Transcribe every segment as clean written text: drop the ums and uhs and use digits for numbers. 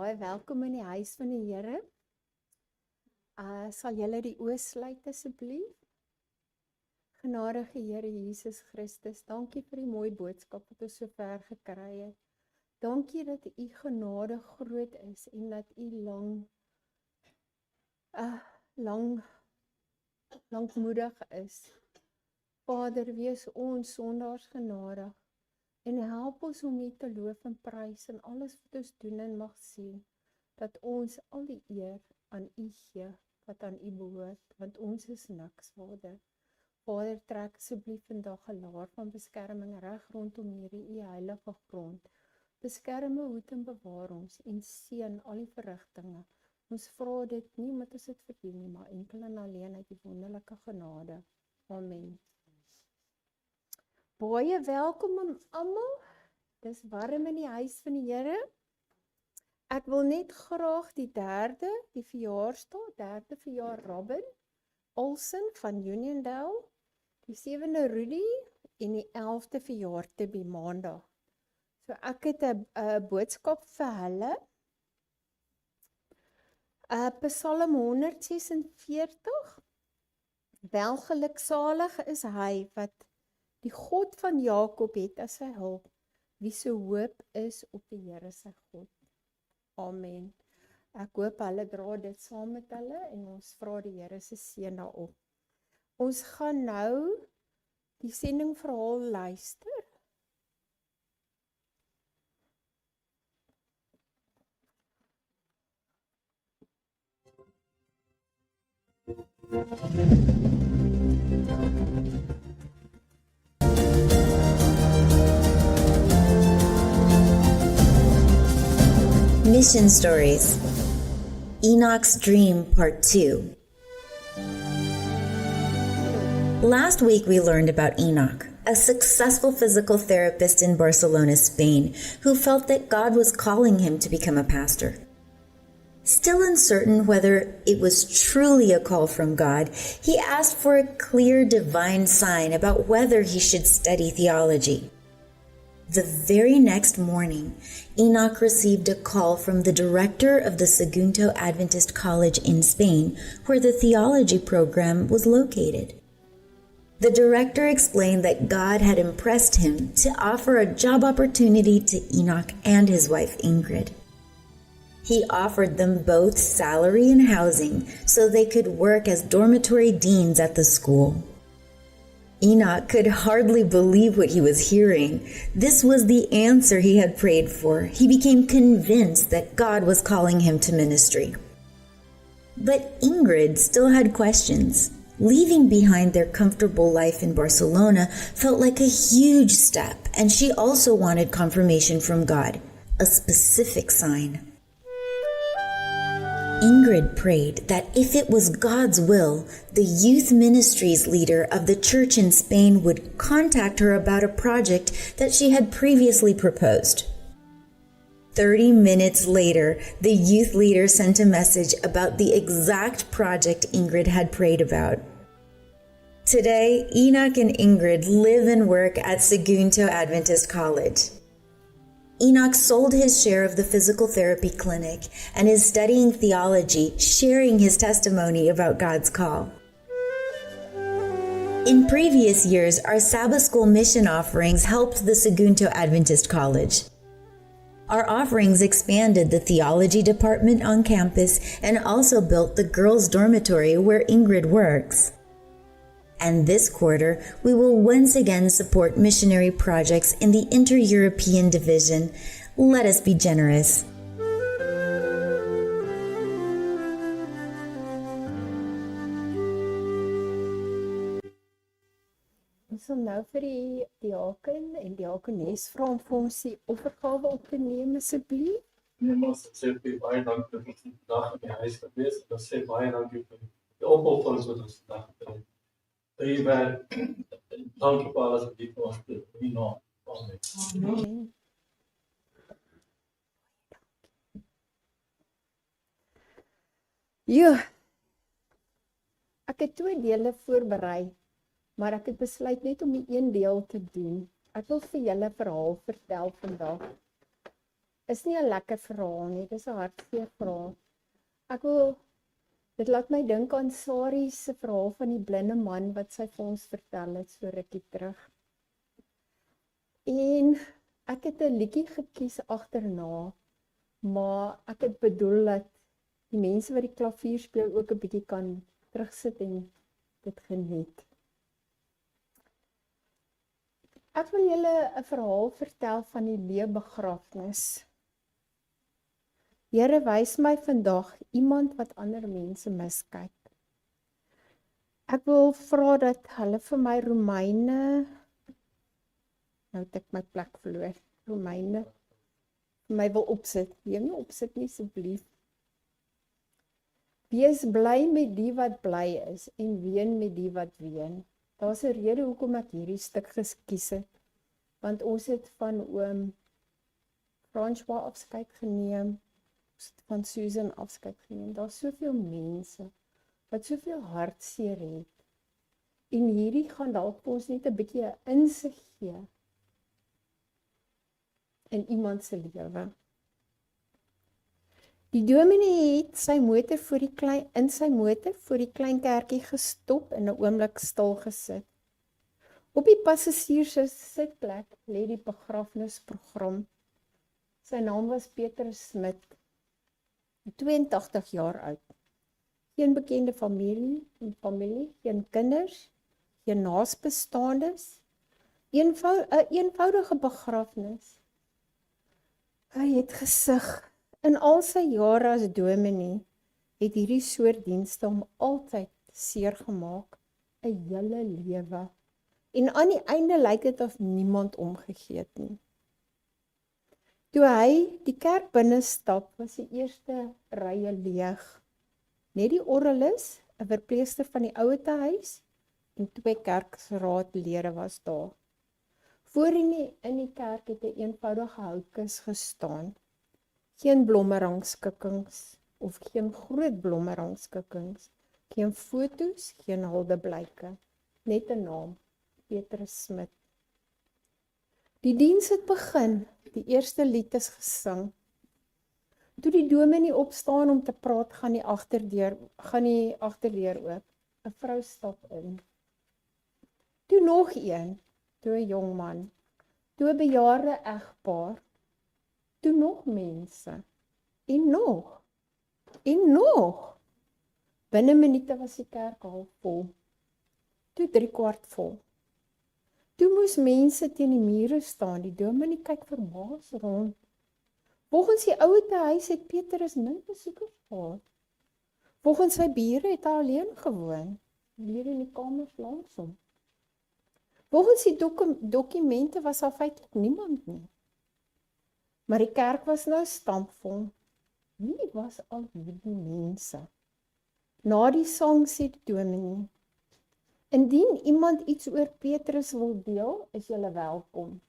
Baie welkom in die huis van die Here. Sal julle die oë sluit asseblief? Genadige Here Jesus Christus, dankie vir die mooi boodskap wat ons so ver gekry het. Dankie dat u genade groot is en dat u lankmoedig is. Vader, wees ons sondaars genadig en help ons om u te loof en prys in alles wat ons doen en mag sien, dat ons al die eer aan u gee wat aan u behoort, want ons is niks, Vader. Vader, trek asseblief vandag 'n laar van beskerming reg rondom hierdie u heilige grond. Beskerm, hoed en bewaar ons en seën al die verrigtinge. Ons vra dit nie omdat ons dit verdien nie, maar enkel en alleen uit die wonderlike genade. Amen. Baie welkom aan almal. Dis warm in die huis van die Here. Ek wil net graag die derde verjaar Robin Olsen van Uniondale, die 7de Rudy en die 11de verjaar Tibby Maandag. So ek het 'n boodskap vir hulle. Psalm 146. Welgeluksalig is hy wat die God van Jakob het as sy hulp, wie se hoop is op die Here sy God. Amen. Ek hoop hulle dra dit saam met hulle en ons vra die Here se seën daarop. Ons gaan nou die sendingverhaal luister. Mission Stories, Enoch's Dream Part 2. Last week we learned about Enoch, a successful physical therapist in Barcelona, Spain, who felt that God was calling him to become a pastor. Still uncertain whether it was truly a call from God, he asked for a clear divine sign about whether he should study theology. The very next morning, Enoch received a call from the director of the Sagunto Adventist College in Spain, where the theology program was located. The director explained that God had impressed him to offer a job opportunity to Enoch and his wife Ingrid. He offered them both salary and housing so they could work as dormitory deans at the school. Enoch could hardly believe what he was hearing. This was the answer he had prayed for. He became convinced that God was calling him to ministry. But Ingrid still had questions. Leaving behind their comfortable life in Barcelona felt like a huge step, and she also wanted confirmation from God, a specific sign. Ingrid prayed that if it was God's will, the youth ministries leader of the church in Spain would contact her about a project that she had previously proposed. 30 minutes later, the youth leader sent a message about the exact project Ingrid had prayed about. Today, Enoch and Ingrid live and work at Sagunto Adventist College. Enoch sold his share of the physical therapy clinic and is studying theology, sharing his testimony about God's call. In previous years, our Sabbath School mission offerings helped the Sagunto Adventist College. Our offerings expanded the theology department on campus and also built the girls' dormitory where Ingrid works. And this quarter, we will once again support missionary projects in the Inter-European Division. Let us be generous. Ons sal nou vir die diaken en diakones vra om vir ons die offergawe op te neem asseblief. Ons sê baie dankie dat ons vandag in die huis gewees het. Ons sê baie dankie vir die opofferings wat ons vandag gedoen het. Dankie vir alles wat jy vir ons doen. In die naam van Jesus. Amen. Ek het 2 dele voorberei, maar ek het besluit net om die een deel te doen. Ek wil vir julle 'n verhaal vertel vandag. is nie 'n lekker verhaal nie, dis 'n hartseer verhaal. Dit laat my dink aan Sari se verhaal van die blinde man wat sy vir ons vertel het so rukkie terug. En ek het 'n liedjie gekies agterna, maar ek het bedoel dat die mense wat die klavier speel ook 'n bietjie kan terugsit en dit geniet. Ek wil julle 'n verhaal vertel van die Lee begrafnis. Here, wys my vandag iemand wat ander mense miskyk. Ek wil vra dat hulle vir my Romeine, nou het ek my plek verloor, Romeine, vir my wil opsit. Jy nie opsit nie asseblief. Wees bly met die wat bly is en ween met die wat ween. Daar's 'n rede hoekom ek hierdie stuk gekies het, want ons het van oom François afskeid geneem, ons het van Susan afskeid geneem. Daar's soveel mense wat soveel hartseer het. En hierdie gaan dalk vir ons net 'n bietjie 'n insig gee in iemand se lewe. Die dominee het sy motor in sy motor voor die klein kerkie gestop en 'n oomblik stil gesit. Op die passasier se sitplek lê die begrafnisprogram. Sy naam was Petrus Smit, 82 jaar oud. Geen bekende familie, geen kinders, geen naasbestaandes. 'n eenvoudige begrafnis. Hy het gesig. In al sy jare as dominee het hierdie soort dienste hom altyd seer gemaak, 'n hele lewe. En aan die einde lyk dit of niemand omgegee het nie. Toe hy die kerk binne stap, was die eerste rye leeg. Net die orgelis, 'n verpleegster van die ouetehuis en 2 kerkraadlede was daar. Voor in die kerk het 'n eenvoudige houtkus gestaan. Geen blommerangskikkings of geen groot blommerangskikkings, geen foto's, geen huldeblyke, net 'n naam, Petrus Smit. Die diens het begin, die eerste lied is gesing. Toe die dominee opstaan om te praat, gaan die agterdeur oop. 'n Vrou stap in. Toe nog een, toe 'n jong man, toe 'n bejaarde egpaar, toe nog mense, en nog. Binne minute was die kerk half vol, toe 3/4 vol. Toe moes mense teen die mure staan, die dominee kyk verbaas rond. Volgens die ouetehuis het Petrus min besoekers gehad. Volgens sy bure het hy alleen gewoon, hier in die kamers langs hom. Volgens die dokumente was daar feitelik niemand nie. Maar die kerk was nou stampvol. Wie was al hierdie mense? Na die sang sê die dominee: indien iemand iets oor Petrus wil deel, is julle welkom.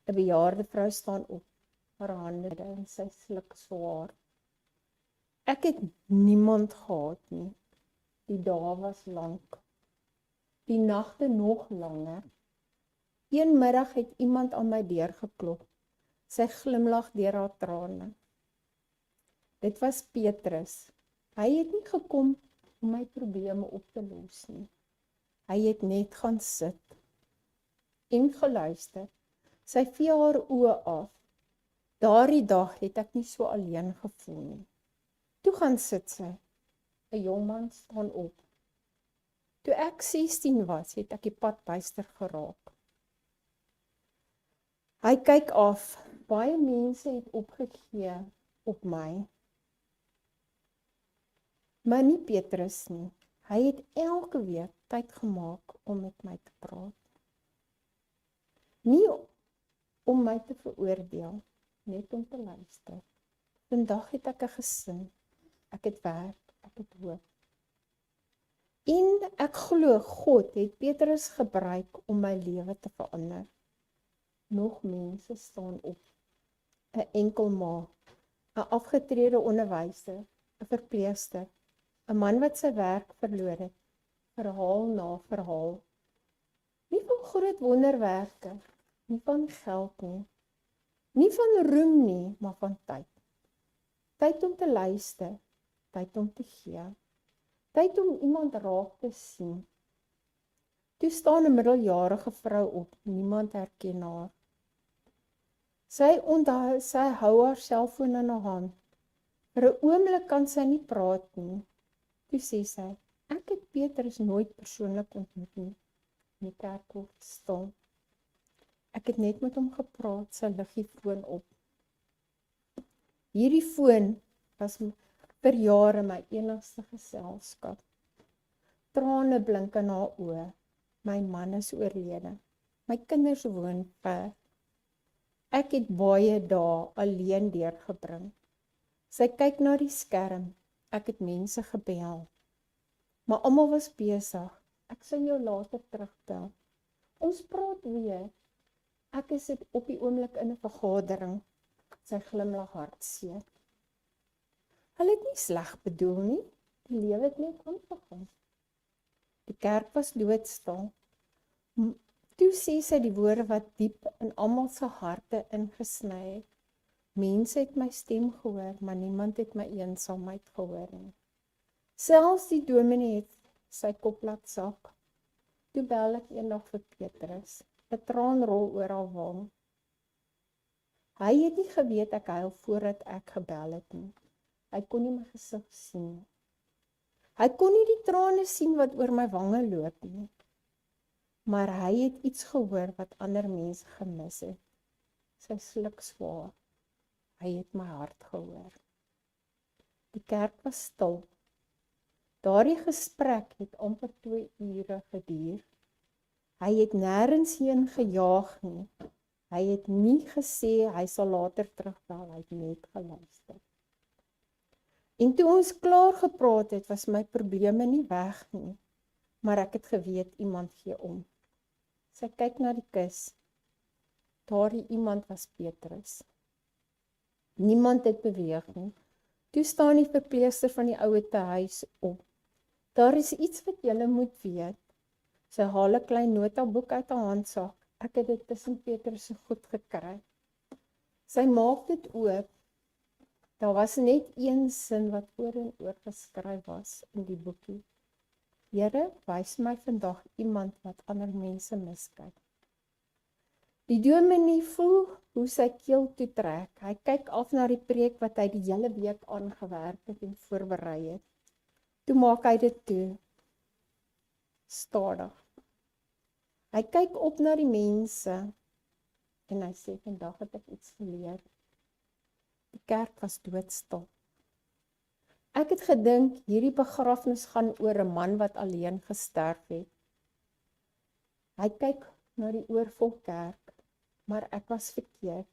'n bejaarde vrou staan op, haar hande en sy sluk swaar. Ek het niemand gehad nie. Die dae was lank. Die nagte nog langer. Een middag het iemand aan my deur geklop. Sy glimlag deur haar trane. Dit was Petrus. Hy het nie gekom om my probleme op te los nie. Hy het net gaan sit en geluister. Sy vee haar oë af. Daardie dag het ek nie so alleen gevoel nie. Toe gaan sit sy. 'n jong man staan op. Toe ek 16 was, het ek die pad byster geraak. Hy kyk af. Baie mense het opgegee op my. Maar nie Petrus nie. Hy het elke week tyd gemaak om met my te praat. Nie om my te veroordeel, net om te luister. Vandag het ek 'n gesin. Ek het werk, ek het hoop. En ek glo God het Petrus gebruik om my lewe te verander. Nog mense staan op. 'n enkel ma, 'n afgetrede onderwyser, 'n verpleegster, 'n man wat sy werk verloor het, verhaal na verhaal. Nie van groot wonderwerke, nie van geld nie, Nie van roem nie, maar van tyd. Tyd om te luister, tyd om te gee, tyd om iemand raak te sien. Toe staan 'n middeljarige vrou op, niemand herken haar. Sy hou haar selfoon in haar hand. Vir 'n oomblik kan sy nie praat nie. Toe sê sy, ek het Petrus nooit persoonlik ontmoet nie. In die kerk word stil. Ek het net met hom gepraat, sy lig die foon op. Hierdie foon was vir jare my enigste geselskap. Trane blink in haar oë. My man is oorlede. My kinders woon ver. Ek het baie dae alleen deurgebring. Sy kyk na die skerm. Ek het mense gebel. Maar almal was besig. Ek sal jou later terugbel. Ons praat weer. Ek is op die oomblik in 'n vergadering. Sy glimlag hartseer. Hulle het nie sleg bedoel nie. Die lewe het net aangegaan. Die kerk was doodstil. Toe sê sy die woorde wat diep in almal se harte ingesny het. Mense het my stem gehoor, maar niemand het my eensaamheid gehoor nie. Selfs die dominee het sy kop laat sak. Toe bel ek eendag vir Petrus. 'n traan rol oor haar wang. Hy het nie geweet ek huil voordat ek gebel het nie. Hy kon nie my gesig sien nie. Hy kon nie die trane sien wat oor my wange loop nie. Maar hy het iets gehoor wat ander mense gemis het. Sy sluk swaar. Hy het my hart gehoor. Die kerk was stil. Daardie gesprek het amper 2 ure geduur. Hy het nêrens heen gejaag nie. Hy het nie gesê hy sal later terugbel, hy het net geluister. En toe ons klaar gepraat het, was my probleme nie weg nie, maar ek het geweet iemand gee om. Sy kyk na die kus. Daardie iemand was Petrus. Niemand het beweeg nie. Toe staan die verpleegster van die ouer tehuis op. Daar is iets wat julle moet weet. Sy haal 'n klein notaboek uit haar handsak. Ek het dit tussen Petrus se goed gekry. Sy maak dit oop. Daar was net een sin wat oor en oor geskryf was in die boekie. Here, wys my vandag iemand wat ander mense miskyk. Die dominee voel hoe sy keel toe trek. Hy kyk af na die preek wat hy die hele week aangewerk het en voorberei het. Toe maak hy dit toe. Stadig. Hy kyk op na die mense en hy sê, vandag het ek iets geleer. Die kerk was doodstil. Ek het gedink, hierdie begrafnis gaan oor 'n man wat alleen gesterf het. Hy kyk na die oorvol kerk, maar ek was verkeerd.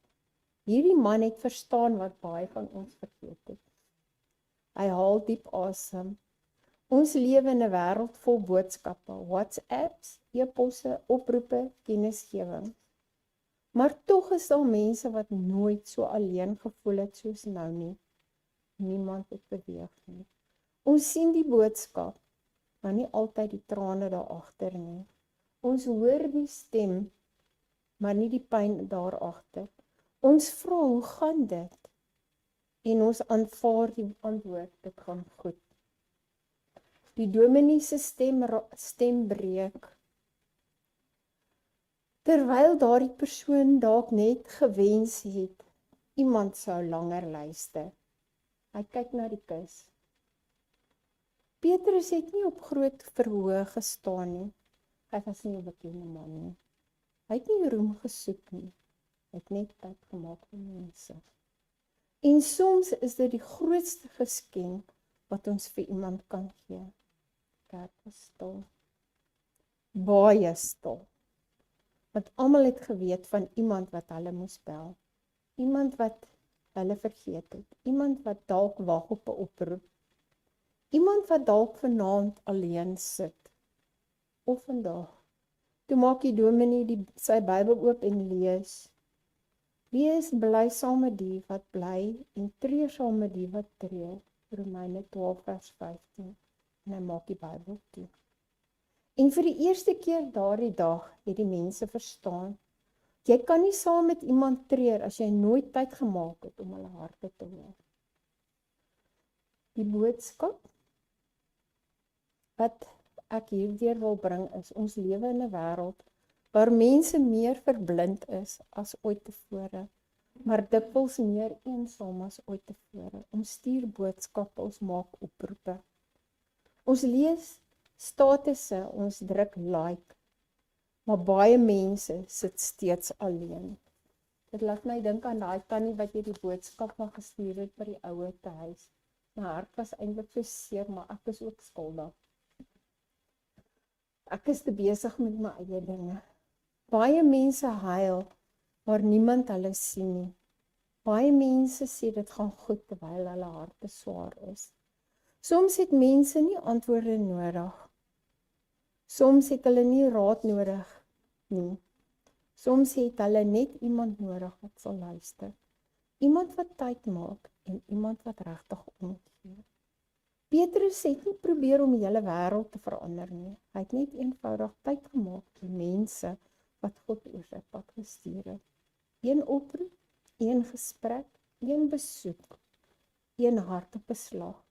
Hierdie man het verstaan wat baie van ons vergeet het. Hy haal diep asem. Ons lewe in 'n wêreld vol boodskappe, WhatsApps, e-posse, oproepe, kennisgewing. Maar tog is daar mense wat nooit so alleen gevoel het soos nou nie. Niemand het beweeg nie. Ons sien die boodskap, maar nie altyd die trane daar agter nie. Ons hoor die stem, maar nie die pyn daar agter. Ons vra, hoe gaan dit? En ons aanvaar die antwoord, dit gaan goed. Die dominee se stem breek. Terwyl daardie persoon dalk net gewens het, iemand sou langer luister. Hy kyk na die kus. Petrus het nie op groot verhoog gestaan nie. Hy was nie 'n bekende man nie. Hy het nie roem gesoek nie. Hy het net tyd gemaak vir mense. En soms is dit die grootste geskenk wat ons vir iemand kan gee. Kerk was stil. Baie stil. Want almal het geweet van iemand wat hulle moes bel. Iemand wat hulle vergeet het. Iemand wat dalk wag op 'n oproep. Iemand wat dalk vanaand alleen sit. Of vandag. Toe maak die dominee sy Bybel oop en lees. Wees bly saam met die wat bly en treur saam met die wat treur. Romeine 12 vers 15. En hy maak die Bybel toe. En vir die eerste keer daardie dag het die mense verstaan. Jy kan nie saam met iemand treur as jy nooit tyd gemaak het om hulle harte te hoor. Die boodskap wat ek hierdeur wil bring is, ons lewe in 'n wêreld waar mense meer verblind is as ooit tevore, maar dikwels meer eensaam as ooit tevore. Ons stuur boodskappe, ons maak oproepe. Ons lees statusse, ons druk like, maar baie mense sit steeds alleen. Dit laat my dink aan daai tannie wat jy die boodskap van gestuur het by die ouer te huis. My hart was eintlik so seer, maar ek is ook skuldig. Ek is te besig met my eie dinge. Baie mense huil, maar niemand hulle sien nie. Baie mense sê dit gaan goed terwyl hulle harte swaar is. Soms het mense nie antwoorde nodig. Soms het hulle nie raad nodig nie. Soms het hulle net iemand nodig wat sal luister. Iemand wat tyd maak en iemand wat regtig omgee. Petrus het nie probeer om die hele wêreld te verander nie. Hy het net eenvoudig tyd gemaak vir mense wat God oor sy pad gestuur het. Een oproep, een gesprek, een besoek, een hartebeslag.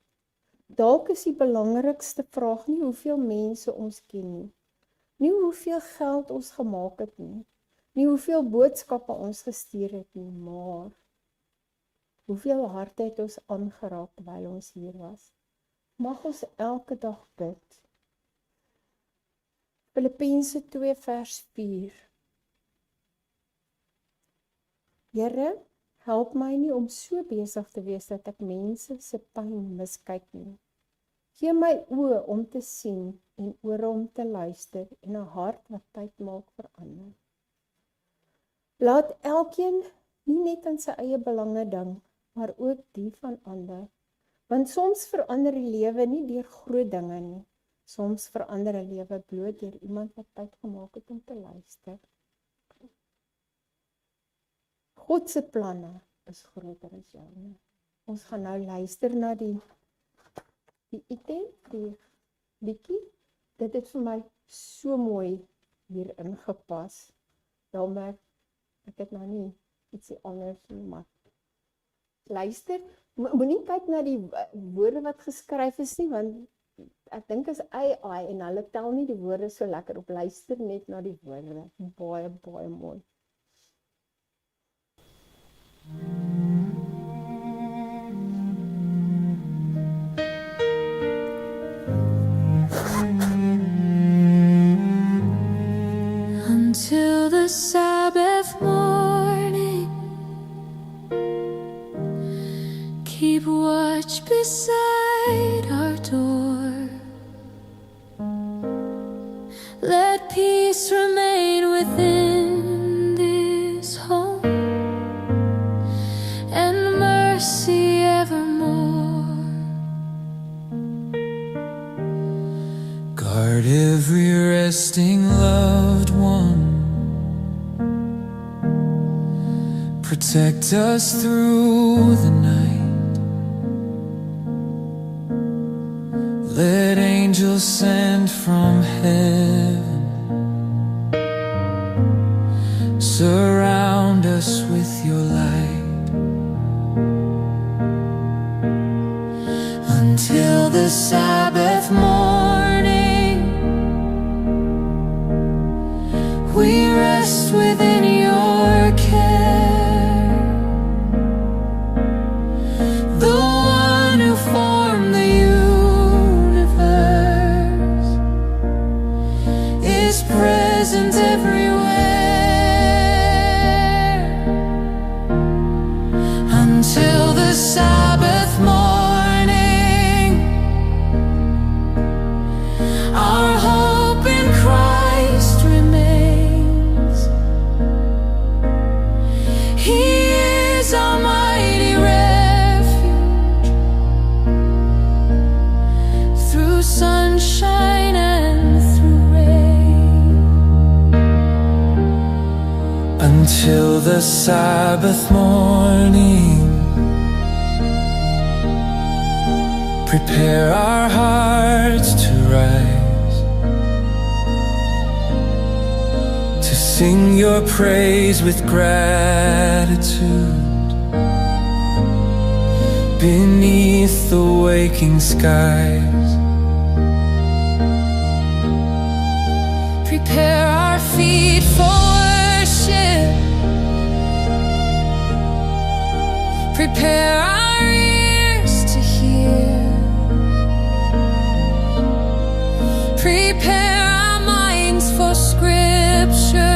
Dalk is die belangrikste vraag nie hoeveel mense ons ken nie. Nie hoeveel geld ons gemaak het nie. Nie hoeveel boodskappe ons gestuur het nie, maar hoeveel harte het ons aangeraak terwyl ons hier was. Mag ons elke dag bid. Filippense 2 vers 4. Here, help my nie om so besig te wees dat ek mense se pyn miskyk nie. Gee my oë om te sien en ore om te luister en 'n hart wat tyd maak vir ander. Laat elkeen nie net aan sy eie belange dink, maar ook die van ander. Want soms verander die lewe nie deur groot dinge nie. Soms verander 'n lewe bloot deur iemand wat tyd gemaak het om te luister. God se planne is groter as joune. Ons gaan nou luister na die item, die liedjie. Dit het vir my so mooi hier ingepas. Jammer, ek het nou nie ietsie anders nie, maar luister, moenie kyk na die woorde wat geskryf is nie, want ek dink is AI en hulle tel nie die woorde so lekker op. Luister net na die woorde. Baie, baie mooi. Until the Sabbath morning, keep watch beside our door. Let peace remain within this home, and mercy evermore. Guard every resting loved one, protect us through the night. Let angels sent from heaven surround us with your light. Until the Sabbath morning, we rest within your care. The one who formed the universe is present everywhere. Until the Sabbath morning, our hope in Christ remains. He is our mighty refuge through sunshine and through rain. Until the Sabbath morning, prepare our hearts to rise, to sing your praise with gratitude beneath the waking skies. Prepare our feet for worship. Prepare our ears to hear. Prepare our minds for scripture.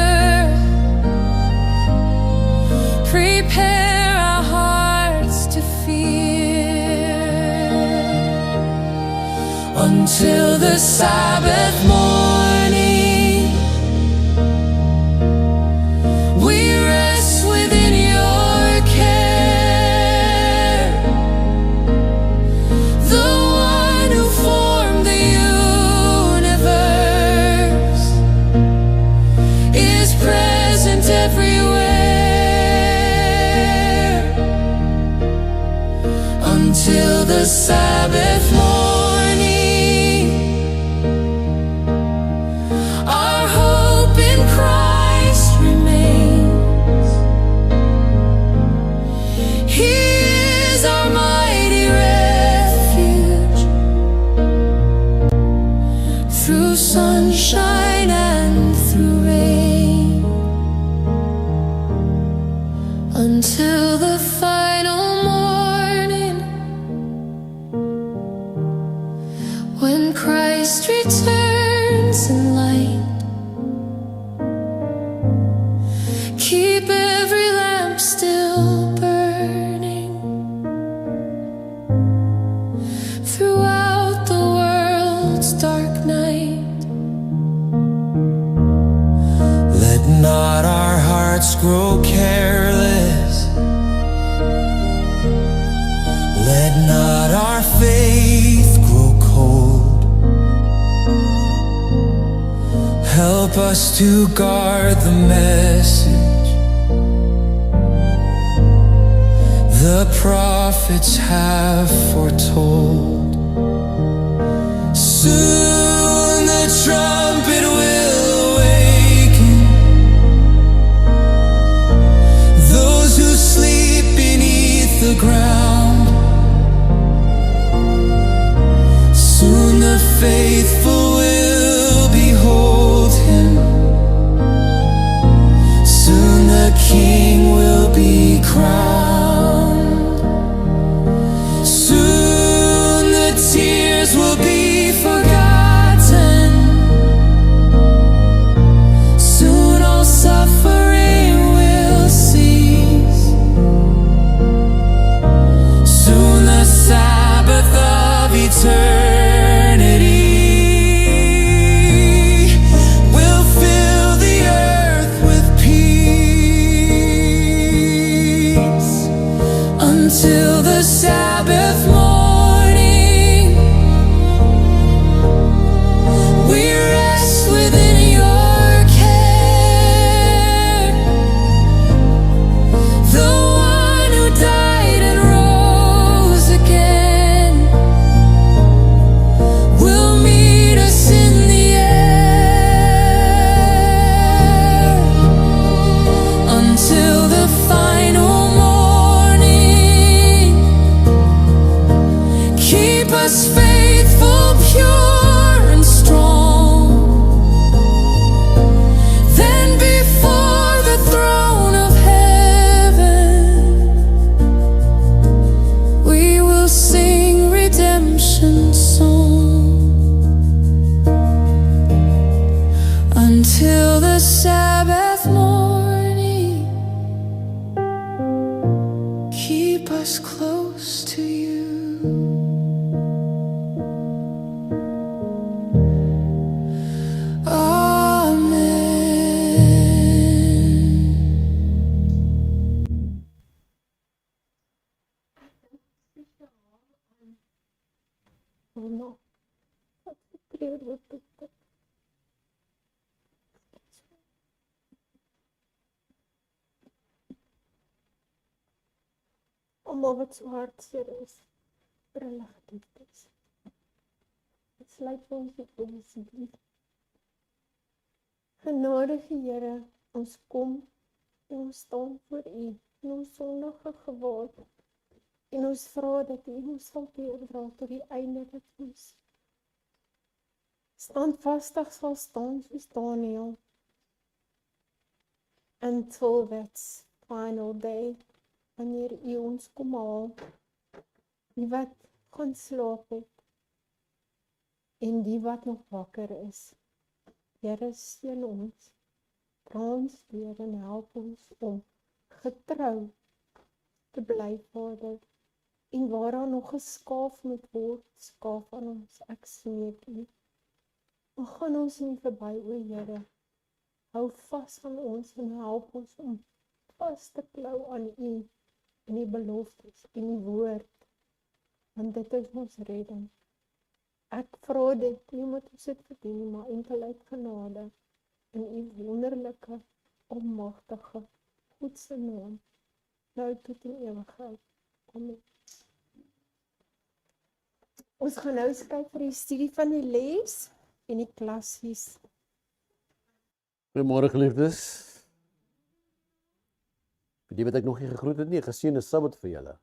Prepare our hearts to fear. Until the Sabbath morning, we rest within your care. The one who formed the universe is present everywhere. Until the Sabbath morning, our hope in Christ remains. He is our mighty refuge through sunshine and through rain. Until the final morning, when Christ returns in light, keep every lamp still burning throughout the world's dark night. Let not our hearts grow careless. Let not our faith grow cold. Help us to guard the message the prophets have foretold. Soon the trumpet will awaken those who sleep beneath the ground. Soon the faithful will behold him. Soon the King will be crowned. Soon the tears will be forgotten. Soon all suffering will cease. Soon the Sabbath of eternity will fill the earth with peace. Until the Sabbath morning, we rest within your care. The one who died and rose again will meet us in the air. Until the final morning, keep us faithful, pure and strong. Then before the throne of heaven, we will sing redemption song. Until the Sabbath morning, keep us close to you. Amen. No. Clear with the almal wat so hartseer is, brillig dit is. Sluit ons die oë asseblief. Genadige Here, Ons kom en ons staan voor U in ons sondige geword en ons vra dat U ons sal deurdra tot die einde dat ons standvastig sal staan soos Daniël until that final day, wanneer U ons kom haal, die wat gaan slaap het en die wat nog wakker is. Here, seën ons, dra ons deur en help ons om getrou te bly, Vader, en waar daar nog geskaaf moet word, skaaf aan ons, ek smeek U. Maar gaan ons nie verby, o Here, hou vas aan ons en help ons om vas te klou aan U en die beloftes en die woord, want dit is ons redding. Ek vra dit, nie moet ons dit verdien, maar enkel uit genade in U wonderlike, almagtige, goedse naam, nou tot in ewigheid. Amen. Ons gaan nou kyk vir die studie van die les en die klassies. Goeiemôre geliefdes. Vir die wat ek nog nie gegroet het nie, geseënde Sabbat vir julle.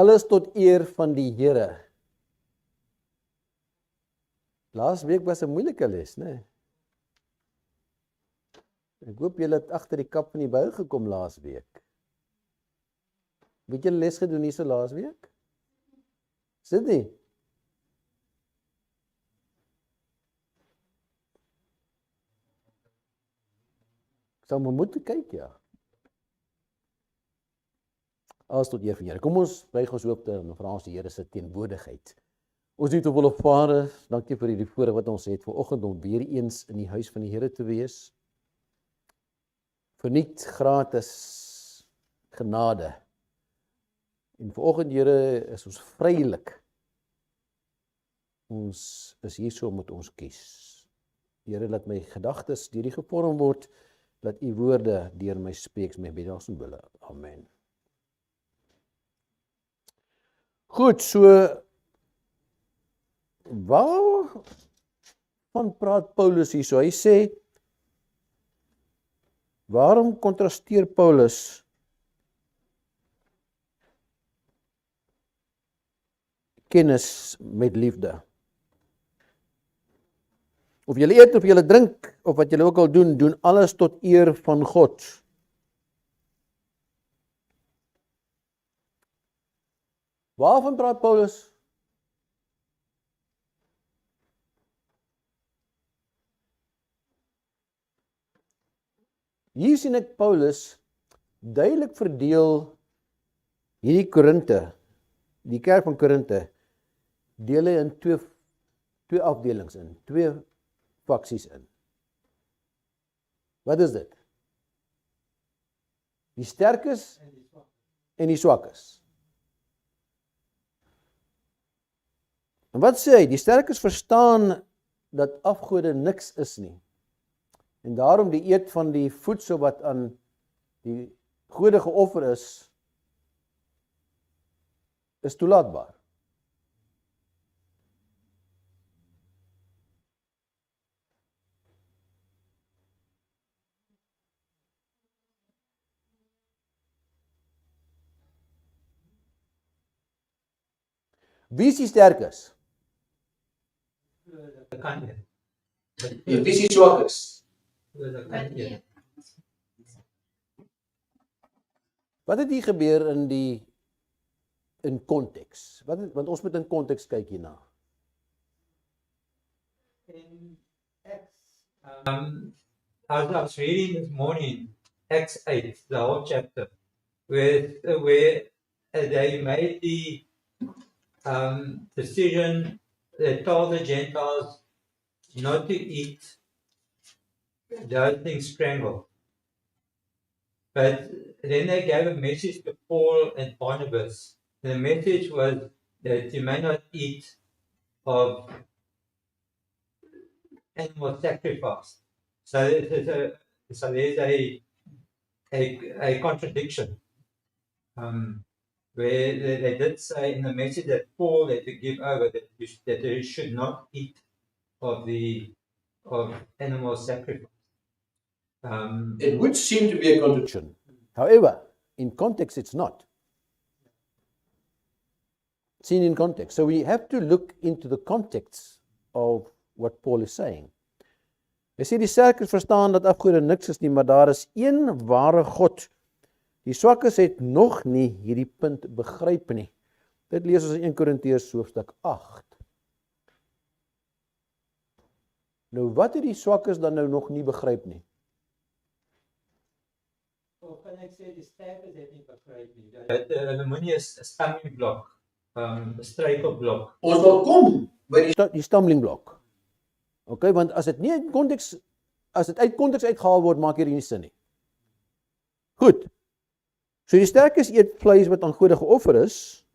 Alles tot eer van die Here. Laasweek was 'n moeilike les, né? Ek hoop julle het agter die kap van die Bybel gekom laasweek. Het julle les gedoen hierso laasweek? Sit nie? Ek sal maar moet kyk, ja. Alles tot eer van die Here. Kom ons buig ons hoofde en vra ons die Here se teenwoordigheid. Ons liefdevolle Vader, dankie vir hierdie voorreg wat ons het vanoggend om weer eens in die huis van die Here te wees. Verniet gratis genade. En vanoggend, Here, is ons vrylik. Ons is hier so omdat ons kies. Here, laat my gedagtes deur U gevorm word, laat U woorde deur my spreek, my bedels en wille. Amen. Goed, so waarvan praat Paulus hier so? Hy sê, waarom kontrasteer Paulus kennis met liefde? Of julle eet of julle drink, of wat julle ook al doen, doen alles tot eer van God. Waarvan praat Paulus? Hier sien ek Paulus duidelik verdeel hierdie Korinte, die kerk van Korinte, deel hy in twee afdelings in, twee faksies in. Wat is dit? Die sterkes en die swakkes. En wat sê hy? Die sterkes verstaan dat afgode niks is nie. En daarom die eet van die voedsel wat aan die gode geoffer is toelaatbaar. Wie is die sterkes? Wie is die swakkes? Wat het hier gebeur in konteks? Want ons moet in konteks kyk hierna. In Acts, I was reading this morning, Acts 8, the whole chapter, where they made the decision, they told the Gentiles not to eat those things strangled. But then they gave a message to Paul and Barnabas. The message was that you may not eat of animal sacrifice. So there's a contradiction. Where they did say in the message that Paul had to give over that they should not eat of the of animal sacrifice. It would seem to be a contradiction. However, in context it's not. Seen in context. So we have to look into the context of what Paul is saying. Hy sê die sterkes verstaan dat afgode niks is nie, maar daar is een ware God. Die swakkes het nog nie hierdie punt begryp nie. Dit lees ons in 1 Korintiërs hoofstuk 8. Nou wat het die swakkes dan nou nog nie begryp nie? Of kan ek sê die sterkes het nie begryp nie. Dat hulle moenie 'n stumbling block, 'n struikelblok. Ons wil kom by die stumbling block. Okay, want as dit nie uit konteks uitgehaal word, maak hier nie sin nie. Goed. So die sterkes eet vleis wat aan gode geoffer is,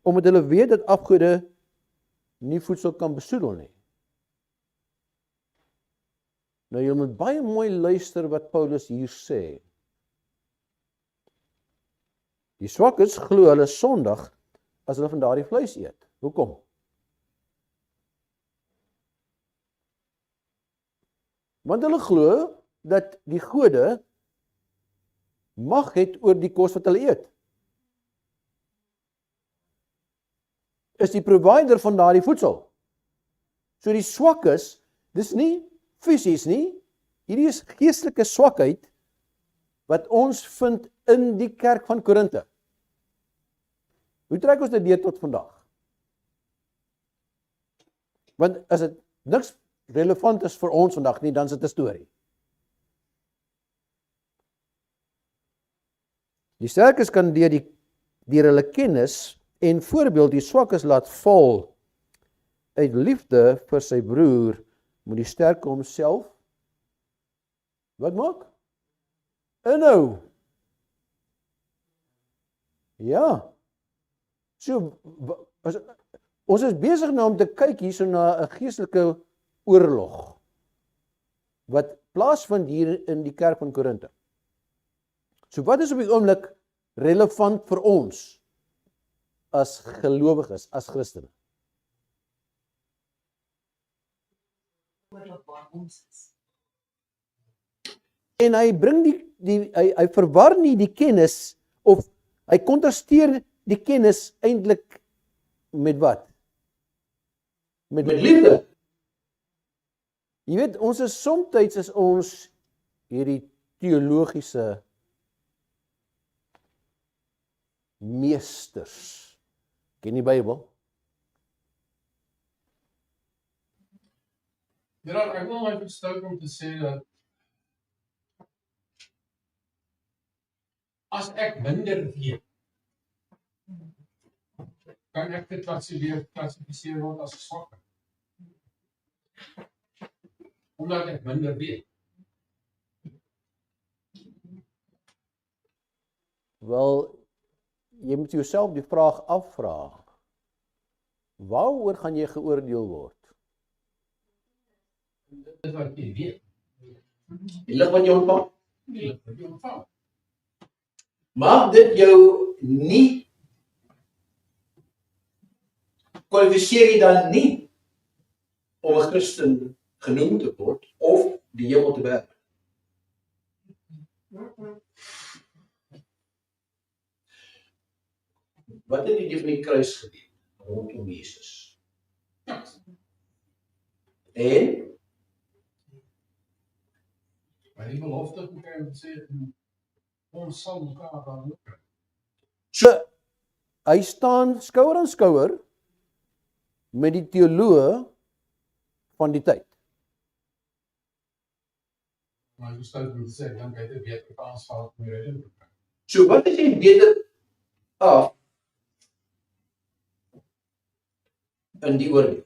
omdat hulle weet dat afgode nie voedsel kan besoedel nie. Nou jy moet baie mooi luister wat Paulus hier sê. Die swakkes glo hulle sondig as hulle van daardie vleis eet. Hoekom? Want hulle glo dat die gode mag het oor die kos wat hulle eet. Is die provider van daardie voedsel. So die swakkes, dis nie fisies nie, hierdie is geestelike swakheid wat ons vind in die kerk van Korinthe. Hoe trek ons dit deur tot vandag? Want as dit niks relevant is vir ons vandag nie, dan is dit 'n storie. Die sterkes kan deur hulle kennis en voorbeeld die swakkes laat val. Uit liefde vir sy broer moet die sterke homself wat maak? Inhou. Ja. So ons is besig nou om te kyk hierso na 'n geestelike oorlog wat plaasvind hier in die kerk van Korinthe. So wat is op die oomblik relevant vir ons as gelowiges, as Christene? En hy bring hy verwar nie die kennis of hy kontrasteer die kennis eintlik met wat? Met liefde. Jy weet, ons is somtyds is ons hierdie teologiese meesters. Ken die Bybel? Ja, ek wil my verstout om te sê dat as ek minder weet, kan ek dit klassifiseer word as swak. Omdat ek minder weet. Wel, jy moet jouself die vraag afvra. Waaroor gaan jy geoordeel word? Dit is wat jy weet. Die lig wat jy ontvang. Die lig wat jy ontvang. Maak dit jou nie kwalifiseer jy dan nie om 'n Christen genoem te word of die hemel te beerwe. Wat het die van die kruis gedoen rondom Jesus? En Maar die belofte moet ek sê, ons sal mekaar dan ook. so hy staan skouer aan skouer met die teoloë van die tyd. Maar jy stel moet sê, dan kan jy weet wat aansval met redding. So wat is jy beter af in die oordeel?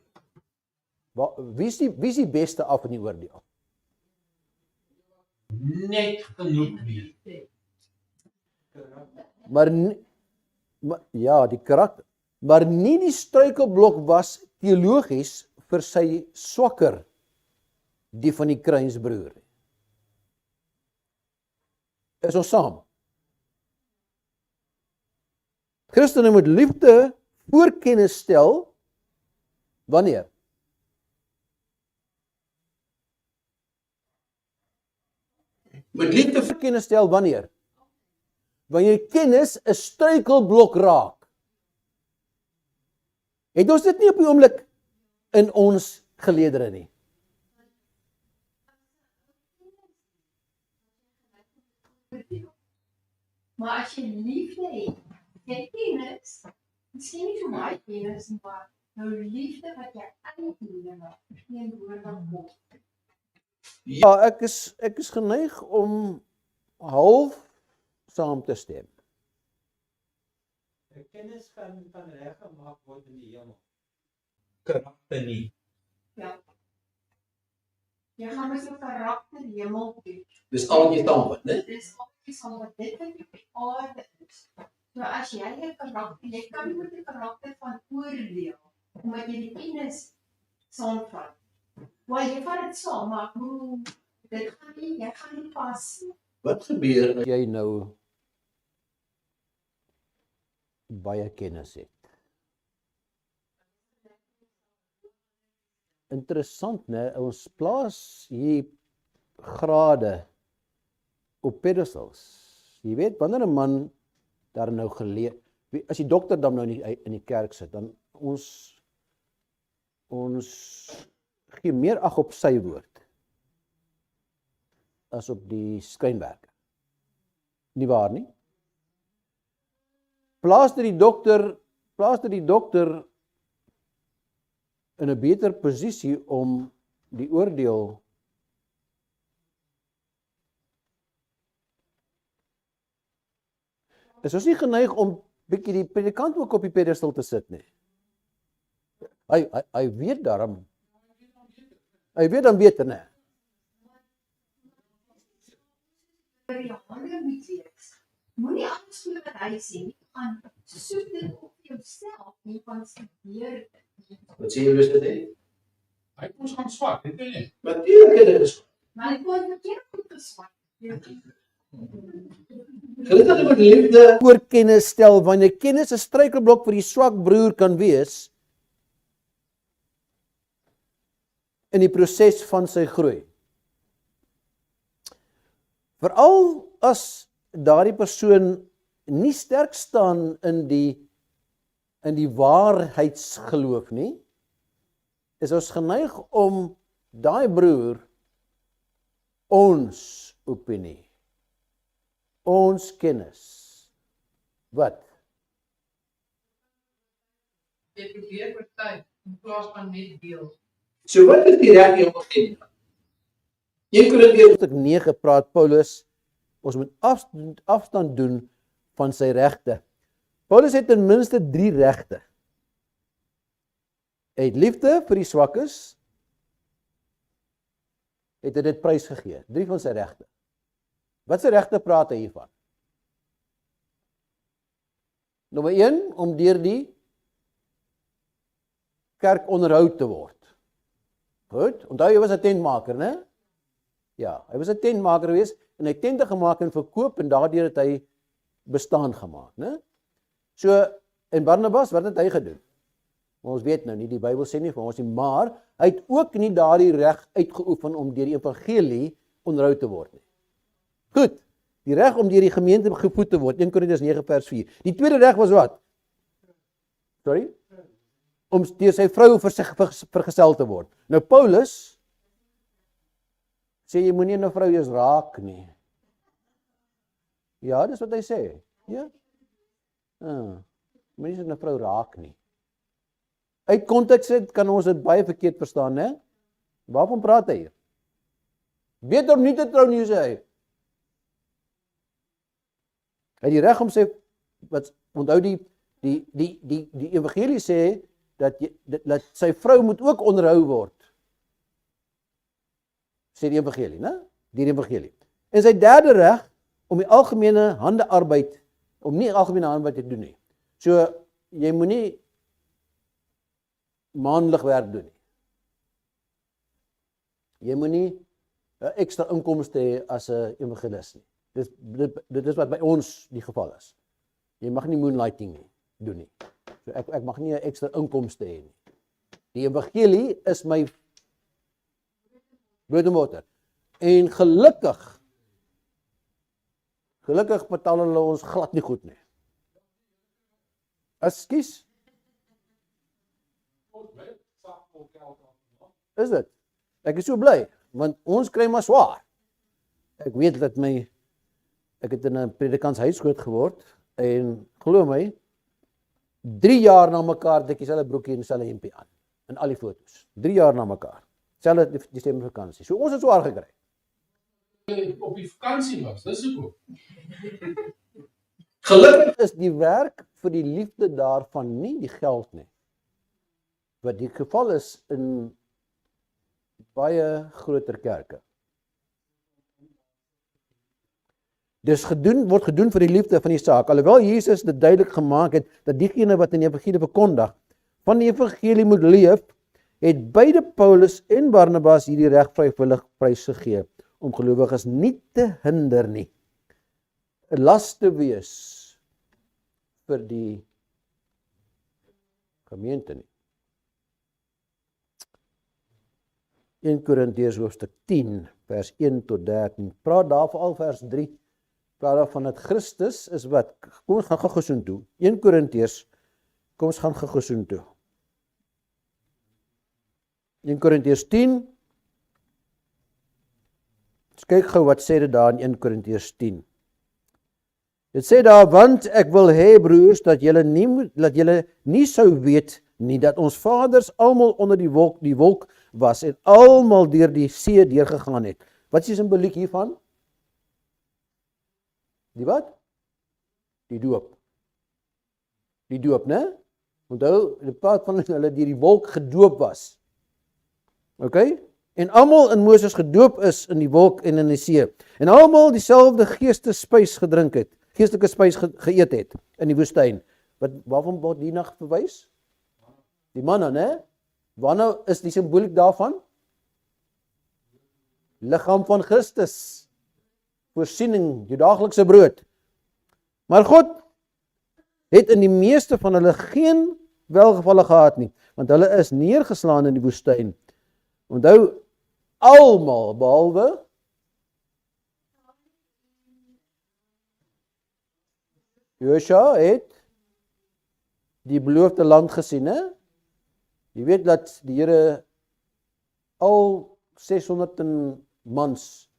Wie is die beste af in die oordeel? Net genoeg weet. Maar ja, die karakter. Maar nie die struikelblok was teologies vir sy swakker, die van die kruisbroer. Is ons saam? Christene moet liefde voorkennis stel, wanneer? Met liefde vir kennis stel wanneer? Wanneer kennis 'n struikelblok raak. Het ons dit nie op die oomblik in ons geleedere nie? Maar as jy liefde het, jy kennis, miskien nie so baie kennis nie, maar nou liefde wat jy uitlewe teenoor God. Ja, ek is geneig om half saam te stem. Die kennis kan reggemaak word in die hemel. Karakter nie. Ja. Jy gaan met jou karakter hemel toe. Dis al wat jy saamvat, né? Dis altyd saam wat dit wat op die aarde is. So as jy 'n karakter, jy kan nie met 'n karakter van oordeel, omdat jy die kennis saamvat. Maar jy vat dit saam, maar dit gaan nie, jy gaan nie pas nie. Wat gebeur as jy nou baie kennis het? Interessant, né? Ons plaas hier grade op pedestals. Jy weet, wanneer 'n man daar nou as die dokter dan nou in die kerk sit, dan ons gee meer ag op sy woord as op die skrynwerker. Nie waar nie? Plaas dit die dokter in 'n beter posisie om die oordeel is ons nie geneig om bietjie die predikant ook op die pedestal te sit nie. Hy weet daarom. Hy weet dan beter, né? Vir jou hande moet wees. Moenie alles glo wat hy sê nie. Gaan soek dit op jouself, nie van studeer dit. Wat sê jy dit? Hy kom gaan swak, weet jy nie? Natuurlik het dit gesê. Maar ek wou net keer goed geswat. Hulle het met liefde oor kennis stel, wanneer kennis 'n struikelblok vir die swak broer kan wees in die proses van sy groei. Veral as daardie persoon nie sterk staan in die waarheidsgeloof nie, is ons geneig om daai broer ons opinie, ons kennis, wat? Jy probeer oortuig in plaas van net deel. So wat is die reg om te ken? 1 Korintiërs 9 praat Paulus, ons moet afstand doen van sy regte. Paulus het ten minste 3 regte. Hy het liefde vir die swakkes, het hy dit prys gegee. 3 van sy regte. Wat se regte praat hy hiervan? Nommer 1, om deur die kerk onderhou te word. Goed, onthou hy was 'n tentmaker, né? Ja, hy was 'n tentmaker gewees en hy het tente gemaak en verkoop en daardeur het hy bestaan gemaak, né? So, en Barnabas, wat het hy gedoen? Ons weet nou nie, die Bybel sê nie vir ons nie, maar hy het ook nie daardie reg uitgeoefen om deur die evangelie onderhou te word nie. Goed, die reg om deur die gemeente gevoed te word, 1 Korintiërs 9 vers 4. Die tweede reg was wat? Sorry? Om deur sy vrou vergesel te word. Nou Paulus sê jy moenie 'n vrou eens raak nie. Ja, dis wat hy sê. Ja. Moenie 'n vrou raak nie. Uit konteks kan ons dit baie verkeerd verstaan, né? Waarvan praat hy hier? Beter om nie te trou nie, sê hy. Hy het die reg om sê, wat onthou die evangelie sê dat sy vrou moet ook onderhou word. Sê die evangelie, né? Die evangelie. En sy derde reg om die algemene handearbeid, om nie algemene handearbeid te doen nie. So jy moenie maandelik werk doen nie. Jy moenie ekstra inkomste hê as 'n evangelis nie. Dit is wat by ons die geval is. Jy mag nie moonlighting doen nie. So ek mag nie 'n ekstra inkomste hê nie. Die evangelie is my brood en water. En gelukkig Gelukkig betaal hulle ons glad nie goed nie. Ekskuus? Is dit? Ek is so bly, want ons kry maar swaar. Ek weet dat ek het in 'n predikantshuis groot geword, en glo my, 3 jaar na mekaar het ek dieselfde broekie en dieselfde hempie aan, in al die foto's. 3 jaar na mekaar. Selfde Desember vakansie. So ons het swaar gekry. Op die vakansie was, dis hoekom. Gelukkig is die werk vir die liefde daarvan nie die geld nie. Wat die geval is in baie groter kerke. Dis word gedoen vir die liefde van die saak. Alhoewel Jesus dit duidelik gemaak het dat diegene wat in die evangelie verkondig van die evangelie moet leef, het beide Paulus en Barnabas hierdie reg vrywillig prysgegee om gelowiges nie te hinder nie, 'n las te wees vir die gemeente nie. 1 Korintiërs hoofstuk 10 vers 1 tot 13 praat daar veral vers 3 praat daarvan dat Christus is wat? Kom ons gaan gou soontoe. 1 Korintiërs, kom ons gaan gou soontoe. 1 Korintiërs 10. Ons kyk gou wat sê dit daar in 1 Korintiërs 10. Dit sê daar, want ek wil hê broers dat julle nie sou weet nie dat ons vaders almal onder die wolk was en almal deur die see deurgegaan het. Wat is die simboliek hiervan? Die wat? Die doop. Die doop, né? Onthou, die praat van hulle deur die wolk gedoop was. OK? En almal in Moses gedoop is in die wolk en in die see. En almal dieselfde geestesspys gedrink het. Geestelike spys geëet het in die woestyn. Waarvan word die nag verwys? Die manna, né? Wanneer is die simboliek daarvan? Liggaam van Christus. Voorsiening, die daaglikse brood. Maar God het in die meeste van hulle geen welgevalle gehad nie, want hulle is neergeslaan in die woestyn. Onthou, almal behalwe Josua het die beloofde land gesien, hè? Jy weet dat die Here al 600 mans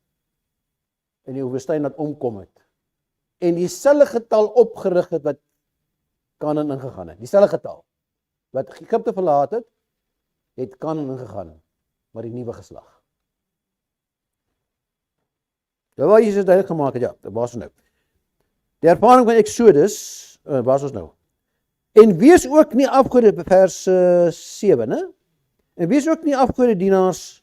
in die woestyn laat omkom het. En dieselfde getal opgerig het wat Kanaan ingegaan het. Dieselfde getal. Wat Egipte verlaat het, het Kanaan ingegaan, maar die nuwe geslag. Dit wat Jesus duidelik gemaak het, ja, waar is ons nou? Die ervaring van Exodus, waar is ons nou? En wees ook nie afgode, vers 7, né? En wees ook nie afgode dienaars,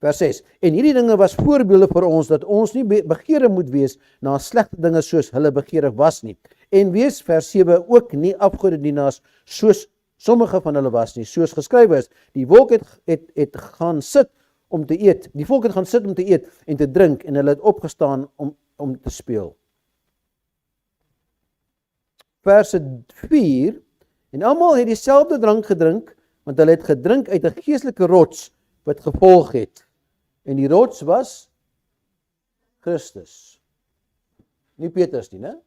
vers 6. En hierdie dinge was voorbeelde vir ons, dat ons nie begeerig moet wees na slegte dinge soos hulle begeerig was nie. En wees, vers 7, ook nie afgode dienaars soos sommige van hulle was nie, soos geskrywe is. Die wolk het gaan sit om te eet. Die volk het gaan sit om te eet en te drink en hulle het opgestaan om te speel. Verse 4, en almal het dieselfde drank gedrink, want hulle het gedrink uit 'n geestelike rots wat gevolg het. En die rots was Christus. Nie Petrus nie, né?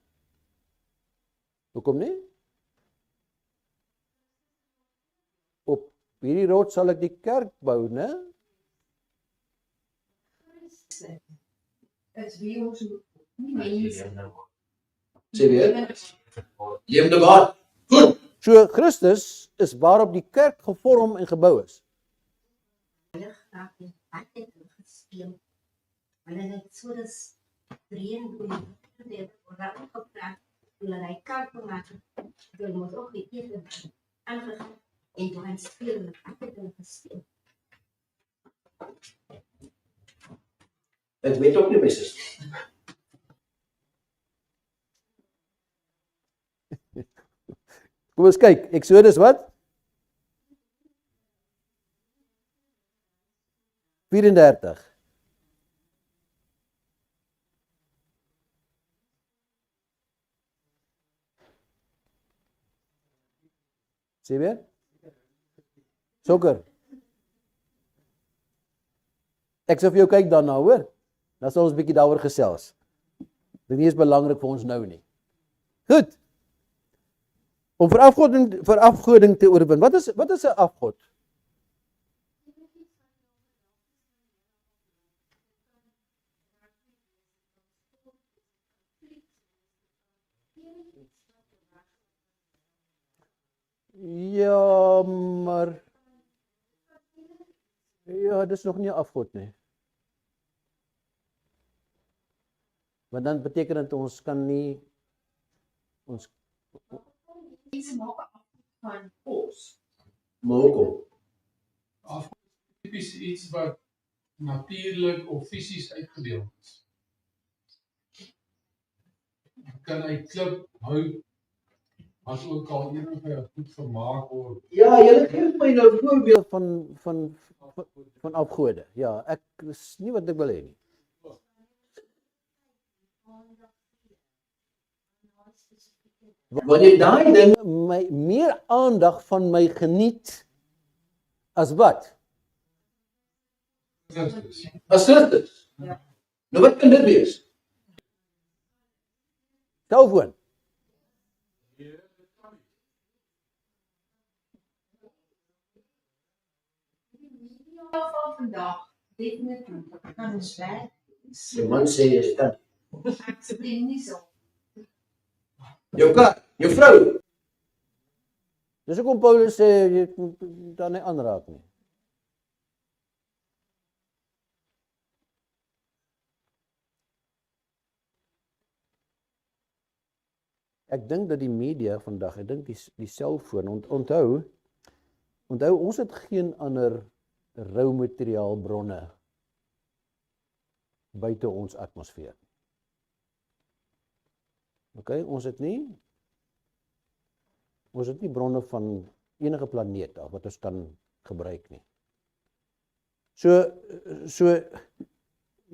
Hoekom nie? Op hierdie rots sal ek die kerk bou, né? Is wie ons nie mense. Sê weer? Lewende water. Goed. So Christus is waarop die kerk gevorm en gebou is. Hulle het gespeel. Hulle het so dis drein word opgepraat. Hulle het kerk gemaak. Hulle moet ook die eer aangegaan en toe gaan speel en hulle gespeel. Dit weet ook nie mes. Kom ons kyk, Exodus wat? 34. Sê weer? Sokker. Ek sê vir jou kyk daarna, hoor. Dan sal ons 'n bietjie daaroor gesels. Dit is nie belangrik vir ons nou nie. Goed. Om verafgoding te oorwin. Wat is 'n afgod? Ja, maar ja, dis nog nie 'n afgod nie. Want dan beteken dit ons kan nie ons Iets maak 'n afgod van kos. maar hoekom? Tipies iets wat natuurlik of fisies uitgedeel is. Kan hy klip, hout, as ook al enige goed vermaak word. Ja, julle gee my nou voorbeeld van afgode. Ja, ek is nie wat ek wil hê nie. Wanneer daai ding my meer aandag van my geniet as wat? As Christus. Nou wat kan dit wees? Selfoon. Van vandag, definitief, kan ons werk. Die man sê jy kan. Ek stem nie so. Jou kat, jou vrou. Dis hoekom Paulus sê jy moet daar nie aanraak nie. Ek dink dat die media vandag, ek dink die selfoon, onthou ons het geen ander rou materiaalbronne buite ons atmosfeer. OK, ons het nie bronne van enige planeet af wat ons kan gebruik nie. So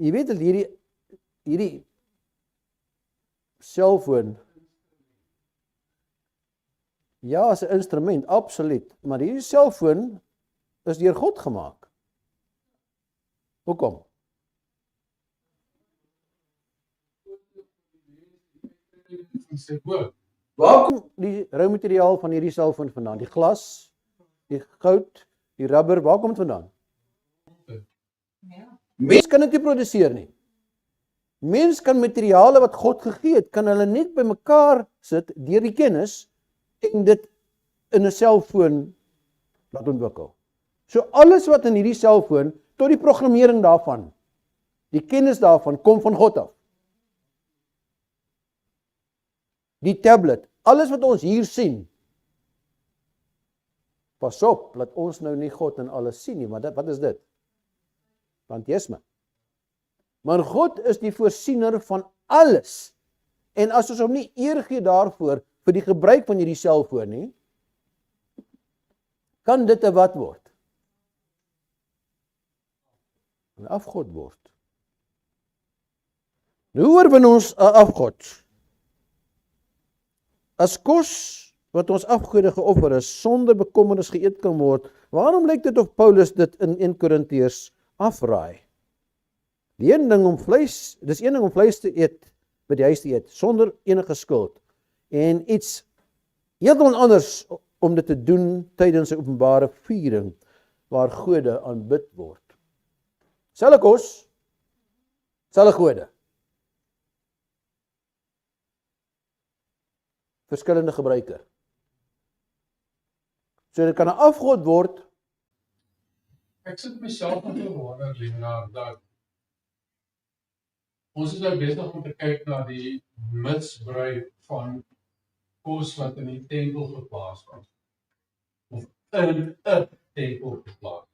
jy weet dat hierdie selfoon ja, as 'n instrument, absoluut, maar hierdie selfoon is deur God gemaak. Hoekom? Waar kom die rou materiaal van hierdie selfoon vandaan? Die glas, die goud, die rubber, waar kom dit vandaan? Mens kan dit nie produseer nie. Mens kan materiale wat God gegee het, kan hulle net bymekaar sit deur die kennis en dit in 'n selfoon laat ontwikkel. So alles wat in hierdie selfoon, tot die programmering daarvan, die kennis daarvan, kom van God af. Die tablet, alles wat ons hier sien, pas op, laat ons nou nie God in alles sien nie, maar wat is dit? Pantheïsme. Maar God is die voorsiener van alles. En as ons hom nie eer gee daarvoor, vir die gebruik van hierdie selfoon nie, kan dit 'n wat word? 'n afgod word. Nou hoe oorwin ons 'n afgod? As kos wat ons afgode geoffer is, sonder bekommernis geëet kan word, waarom lyk dit of Paulus dit in 1 Korintiërs afraai? Dis een ding om vleis te eet, by die huis te eet, sonder enige skuld. En iets heeltemal anders om dit te doen tydens 'n openbare viering waar gode aanbid word. Selfe kos, selfe gode. Verskillende gebruike. So dit kan 'n afgod word. Ek sit myself net te wonder, Leonard, dat ons is nou besig om te kyk na die misbruik van kos wat in die tempel geplaas was. Of in 'n tempel geplaas.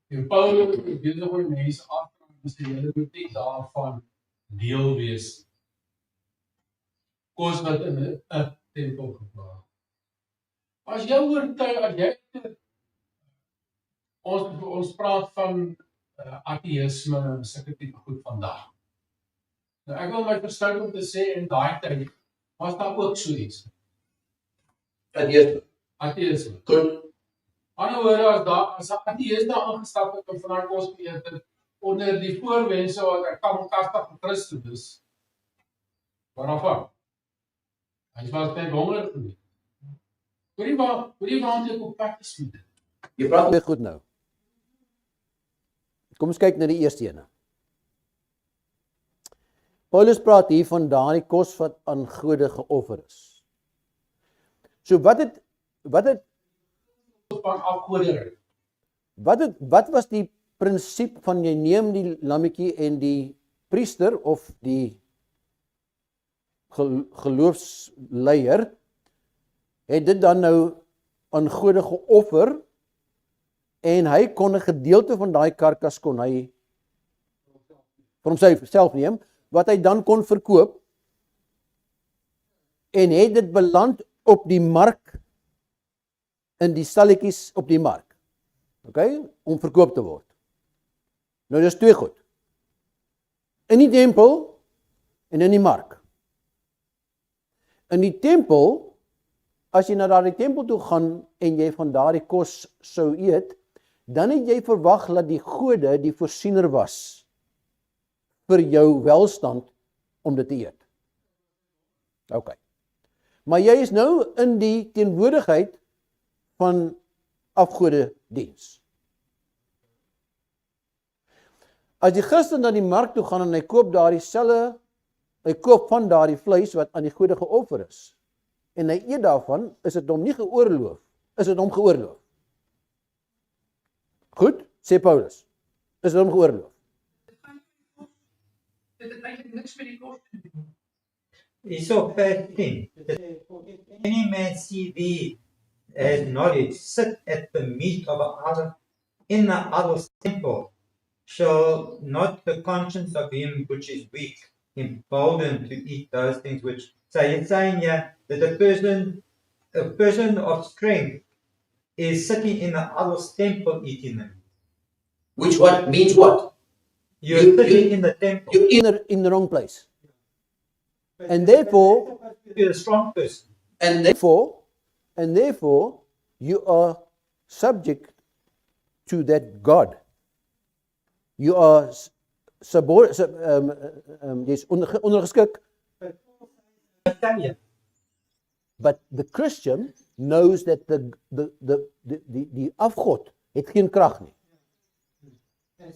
En Paulus is besig om mense af te sê, hulle moet nie daarvan deel wees. Kos wat in 'n tempel geplaas. As jy oortuig, as jy ons praat van ateïsme en sulke tipe goed vandag. Nou ek wil my verstout om te sê in daai tyd was daar ook so iets. Ateïsme. Goed. Anderswoorde as 'n ateïs daar aangestap het om van daai kos te eet, onder die voorwendsel wat ek kan kastig vir Christus is. Waarvan? Hy was net honger geweest. Hoor jy waarom ek op pad is met dit? Jy praat baie goed nou. Kom ons kyk na die eerste ene. Paulus praat hier van daardie kos wat aan gode geoffer is. So wat Van afgoderry. Wat was die prinsip van jy neem die lammetjie en die priester of die geloofsleier het dit dan nou aan gode geoffer en hy kon 'n gedeelte van daai karkas kon hy vir homself neem wat hy dan kon verkoop en het dit beland op die mark in die stalletjies op die mark. Okay, om verkoop te word. Nou dis twee goed. In die tempel en in die mark. In die tempel, as jy na daardie tempel toe gaan en jy van daardie kos sou eet, dan het jy verwag dat die gode die voorsiener was vir jou welstand om dit te eet. Okay. Maar jy is nou in die teenwoordigheid van afgodediens. As die Christen na die mark toe gaan en hy koop van daardie vleis wat aan die gode geoffer is, en hy eet daarvan, is dit hom nie geoorloof, is dit hom geoorloof. Goed, sê Paulus, is dit hom geoorloof. Dit het eintlik niks met die kos te doen. Hierso vers 10. Any man see thee as knowledge, sit at the meat of another in the other's temple, shall not the conscience of him which is weak embolden to eat those things which. So he's saying here that a person of strength is sitting in the other's temple eating them. Which what means what? You're sitting in the temple. You're in the wrong place. And therefore, you're a strong person. And therefore, you are subject to that God. You are ondergeskik. But the Christian knows that die afgod het geen krag nie. You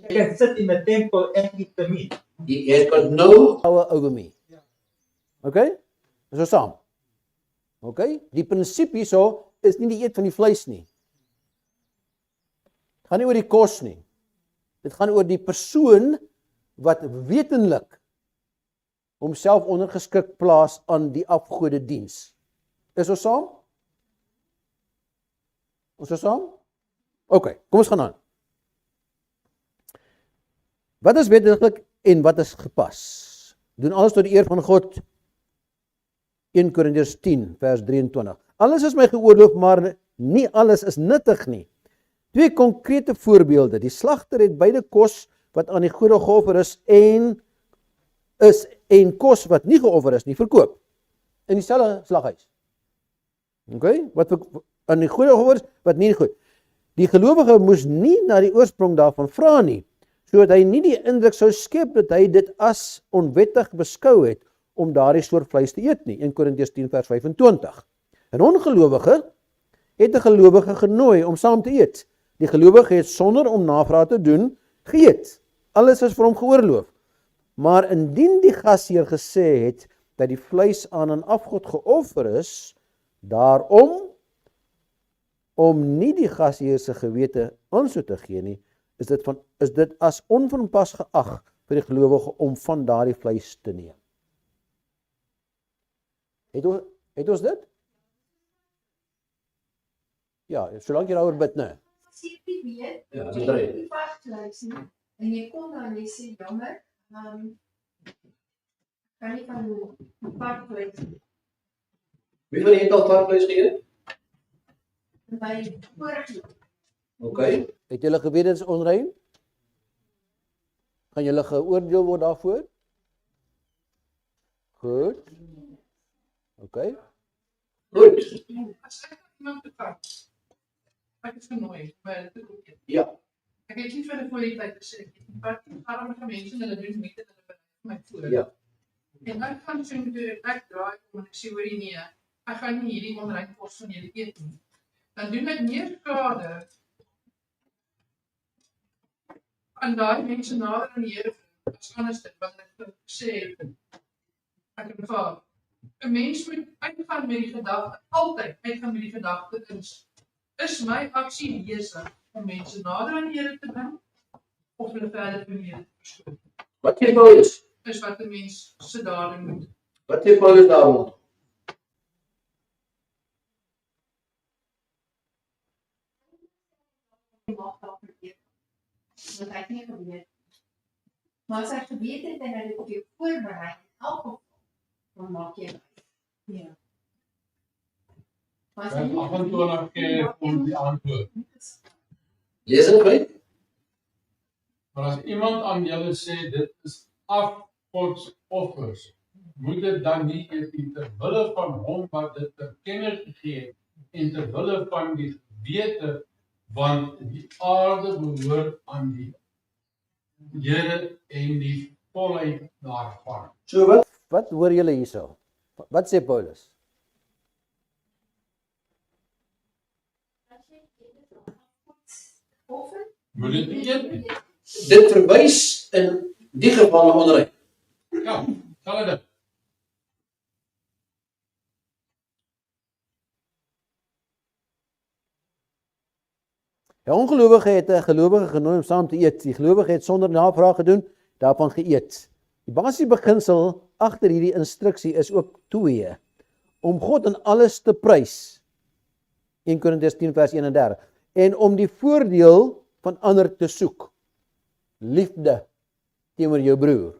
can sit in the temple and eat the meat. He has got no power over me. Okay? Is ons saam? Okay? Die prinsip hierso is nie die eet van die vleis nie. Dit gaan nie oor die kos nie. Dit gaan oor die persoon wat wetenlik homself ondergeskik plaas aan die afgodediens. Is ons saam? Ons is saam? Okay, kom ons gaan aan. Wat is wettiglik en wat is gepas? Doen alles tot die eer van God. 1 Korintiërs 10 vers 23. Alles is my geoorloof, maar nie alles is nuttig nie. Twee konkrete voorbeelde. Die slagter het beide kos wat aan die gode geoffer is en kos wat nie geoffer is nie verkoop. In dieselfde slaghuis. Okay? Wat aan die gode geoffer is, wat nie goed. Die gelowige moes nie na die oorsprong daarvan vra nie, sodat hy nie die indruk sou skep dat hy dit as onwettig beskou het om daardie soort vleis te eet nie. 1 Korintiërs 10 vers 25. 'n ongelowige het 'n gelowige genooi om saam te eet. Die gelowige het sonder om navraag te doen geëet. Alles is vir hom geoorloof. Maar indien die gasheer gesê het dat die vleis aan 'n afgod geoffer is, daarom om nie die gasheer se gewete aansoek te gee nie, is dit as onverpas geag vir die gelowige om van daardie vleis te neem. Het ons dit? Ja, solank jy daaroor bid, nee. As jy nie weet, Ja, jy het nie vasgelyk nie, en jy kom dan en jy sê, jammer, kan nie van varkvleis nie. Wie van julle het al varkvleis geëet? By vorige. Okay. Het julle geweet dit is onrein? Gaan julle geoordeel word daarvoor? Goed. Okay. Goed. As ek iemand betrap, ek is genooi, maar dit ook. Ja. Ek het nie vir die tyd gesê, ek het nie arme mense en hulle doen met en hulle bereik my voor. Ja. En ek gaan so toe ek draai om en ek sê hoorie nee, ek gaan nie hierdie onrein kos van julle eet nie. Dan doen ek meer skade aan daai mense nader aan die Here as anderste wat ek sê ek ervaar. 'n Mens moet uitgaan met die gedagte, altyd uitgaan met die gedagte is my aksie besig om mense nader aan die Here te bring of hulle verder van die Here te verskoon. Wat sê Paulus? Is wat 'n mens se dade moet. Wat sê Paulus daaroor? Mag daar verkeerd. Want hy het nie geweet. Maar as hy geweet het en hy het op jou voorberei in elk geval, dan maak jy wys. Ja. Maar as hy Vers nie 28 keer om die antwoord. Lees dit uit. Maar as iemand aan julle sê dit is afgodsoffers, moet dit dan nie eet nie ter wille van hom wat dit ter kennis gegee het en ter wille van die gewete, want die aarde behoort aan die Here en die volheid daarvan. So wat hoor julle hierso? Wat sê Paulus? Moet dit nie eet nie. Dit verwys in die geval na onrein. Ja, sal dit. Die ongelowige het 'n gelowige genooi om saam te eet. Die gelowige het sonder navraag gedoen, daarvan geëet. Die basiese beginsel agter hierdie instruksie is ook 2. Om God in alles te prys. 1 Korintiërs 10 vers 31. En om die voordeel van ander te soek. Liefde teenoor jou broer.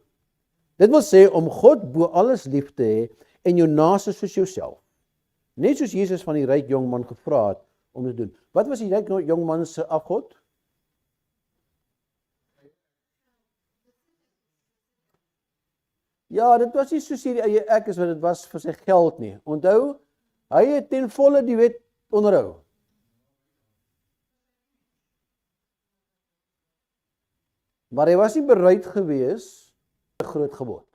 Dit wil sê om God bo alles lief te hê en jou naaste soos jouself. Net soos Jesus van die ryk jong man gevra het om te doen. Wat was die ryk jong man se afgod? Ja, dit was nie soos hierdie eie ek is wat dit was vir sy geld nie. Onthou, hy het ten volle die wet onderhou. Maar hy was nie bereid gewees vir 'n groot gebod.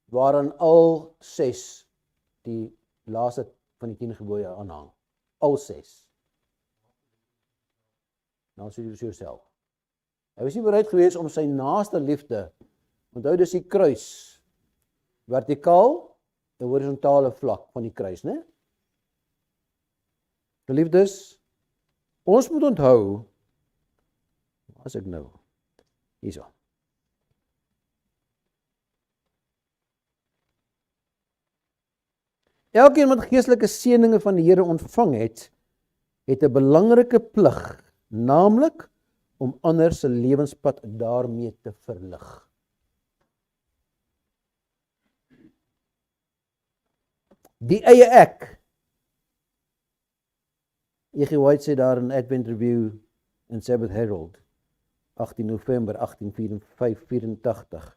Waarin al 6 die laaste van die 10 gebooie aanhang. Al 6. Nou sê jy jouself. Hy was nie bereid gewees om sy naaste liefde, onthou dis die kruis, vertikaal en horisontale vlak van die kruis, né? Geliefdes, ons moet onthou, as ek nou, hierso. Elkeen wat geestelike seëninge van die Here ontvang het 'n belangrike plig, naamlik om ander se lewenspad daarmee te verlig. Die eie ek. E.G. White sê daar in Advent Review en Sabbath Herald, 18 November 1884,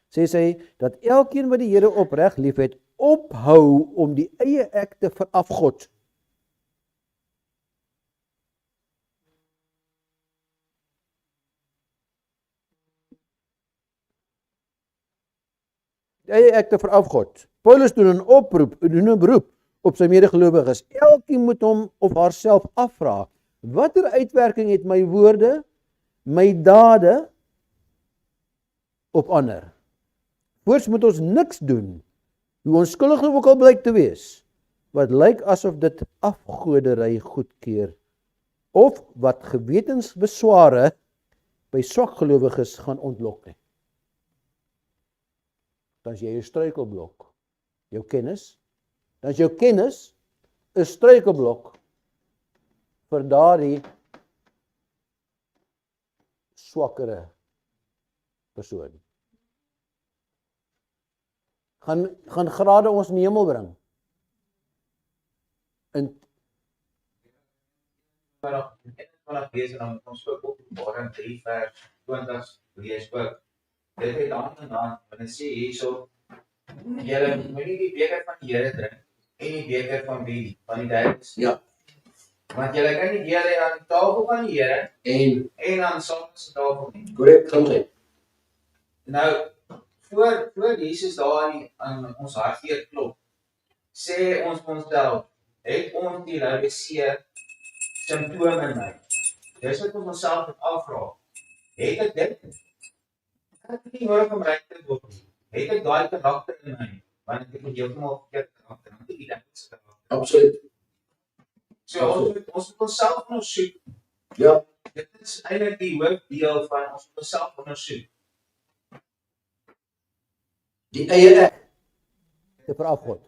sê sy dat elkeen wat die Here opreg liefhet, ophou om die eie ek te verafgod. Die eie ek te verafgod. Paulus doen 'n beroep op sy medegelowiges. Elkeen moet hom of haarself afvra, watter uitwerking het my woorde, my dade op ander? Voorts moet ons niks doen, hoe onskuldig ook al blyk te wees, wat lyk asof dit afgodery goedkeur, of wat gewetensbesware by swak gelowiges gaan ontlok nie. Dan is jy 'n struikelblok. Jou kennis, dan is jou kennis 'n struikelblok vir daardie swakkere persoon. Gaan grade ons in die hemel bring. In vanaf lees en dan ons ook Openbaring 3 vers 20 lees ook. Dit het hand in hand, want dit sê hierso, julle moet nie die beker van die Here drink en die beker van die duiwels. Ja. Want julle kan nie deel hê aan die tafel van die Here En aan Sondag se tafel nie. korrek, kom. Nou, voor Jesus daar aan ons hartjie klop, sê ons vir onsself, het ons die Laodicea simptome in my? Dis wat ons onsself moet afvra. Het ek dit? Ek het nie nodig om reg te word nie. Het ek daai karakter in my? Want ek het heeltemal verkeerd karakter, want ek het die karakter. Absoluut. So ons moet onsself ondersoek. Ja. Dit is eintlik die hoofdeel van ons moet onsself ondersoek. Die eie ek. Te verafgod.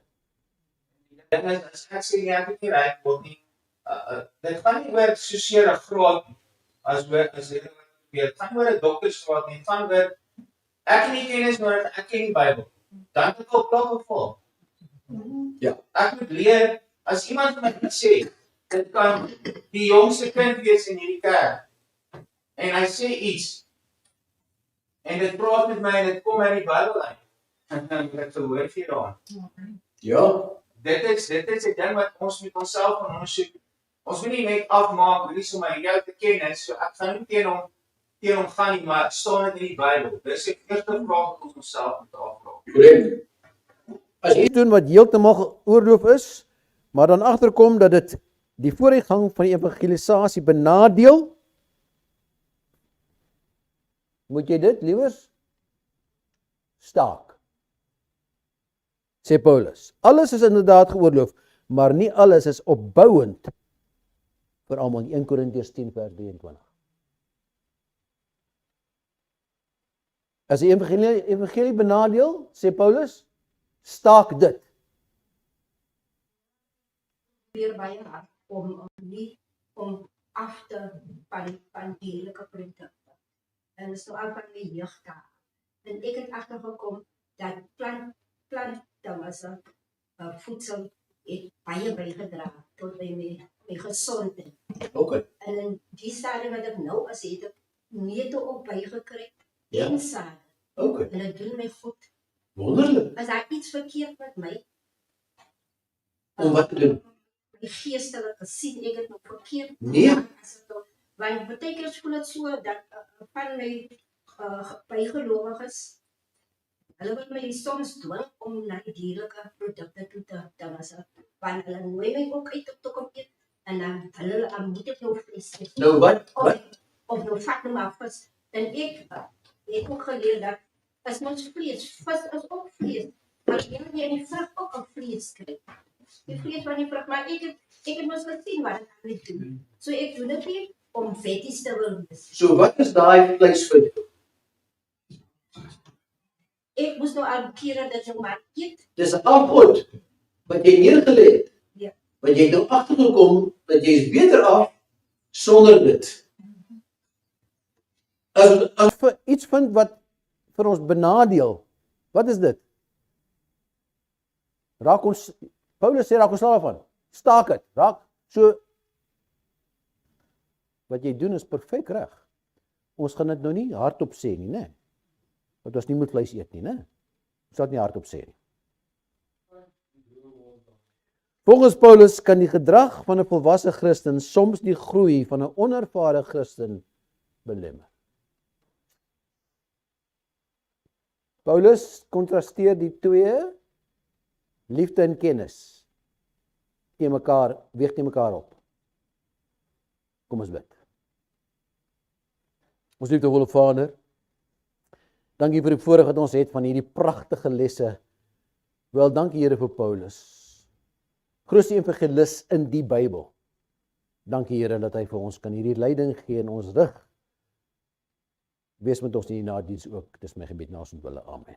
En as ek sê ek het nie reg word nie, dit gaan nie oor soseer 'n graad as jy weet, gaan oor 'n doktersgraad nie, gaan oor ek het nie kennis nodig, ek ken die Bybel. Dan het ek al klaar geval. Ja. Ek moet leer, as iemand vir my sê, dit kan die jongste kind wees in hierdie kerk, en hy sê iets, en dit praat met my en dit kom uit die Bybel uit, en dan moet ek verhoor vir daaraan. Ja. Dit is 'n ding wat ons met onsself gaan ondersoek. Ons moet nie net afmaak, wie so my jou te ken, so ek gaan nie teen hom gaan nie, maar staan dit in die Bybel. Dis die eerste vraag wat ons onsself moet afvra. Korrek. As jy doen wat heeltemal geoorloof is, maar dan agterkom dat dit die vooruitgang van die evangelisasie benadeel, moet jy dit liewers staak. Sê Paulus. Alles is inderdaad geoorloof, maar nie alles is opbouend vir almal. 1 Korintiërs 10 vers 23. As die evangelie benadeel, sê Paulus, staak dit. Weer baie hard om nie om af te van dierlike produkte. En is nou al van my jeug daar. En ek het agtergekom dat plante was voedsel het baie bygedra tot my gesondheid. Okay. En in die stadium wat ek nou as het ek neute op bygekry. Ja. En sade. Okay. En dit doen my goed. Wonderlik. As daar iets verkeerd met my, Om wat te doen? die geestelike sien ek het nog verkeerd. Nee. Want baie keer voel dit so dat van my bygelowiges, hulle wil my soms dwing om na die dierlike produkte toe te was. Want hulle nooi my ook uit op te kom eet en dan hulle moet ek nou vlees eet. Nou wat? Of nou vat nou maar vis. En ek het ook geleer dat as ons vlees, vis is ook vlees. Maar jy in die vrug ook 'n vlees kry. Die vlees van die vrug, maar ek het mos gesien wat ek aan dit doen. So ek doen dit nie om vetties te wil wees. So wat is daai vleis vir jou? Ek moes nou al kere dat jy maar eet. Dis 'n afgod wat jy neergelê het. Ja. Want jy het nou agtergekom dat jy is beter af sonder dit. As vir iets vind wat vir ons benadeel, wat is dit? Paulus sê raak ons slaaf van. Staak dit, raak. So wat jy doen is perfek reg. Ons gaan dit nou nie hardop sê nie, né? Want ons nie moet vleis eet nie, né? Ons sal dit nie hardop sê nie. Volgens Paulus kan die gedrag van 'n volwasse Christen soms die groei van 'n onervare Christen belemmer. Paulus kontrasteer die twee, liefde en kennis, weeg teen mekaar op. Kom ons bid. Ons liefdevolle Vader, dankie vir die voorreg wat ons het van hierdie pragtige lesse. Wel, dankie Here vir Paulus, grootste evangelis in die Bybel. Dankie Here dat hy vir ons kan hierdie leiding gee in ons rig. Wees met ons in die nadiens ook. Dis my gebed na ons wille. Amen.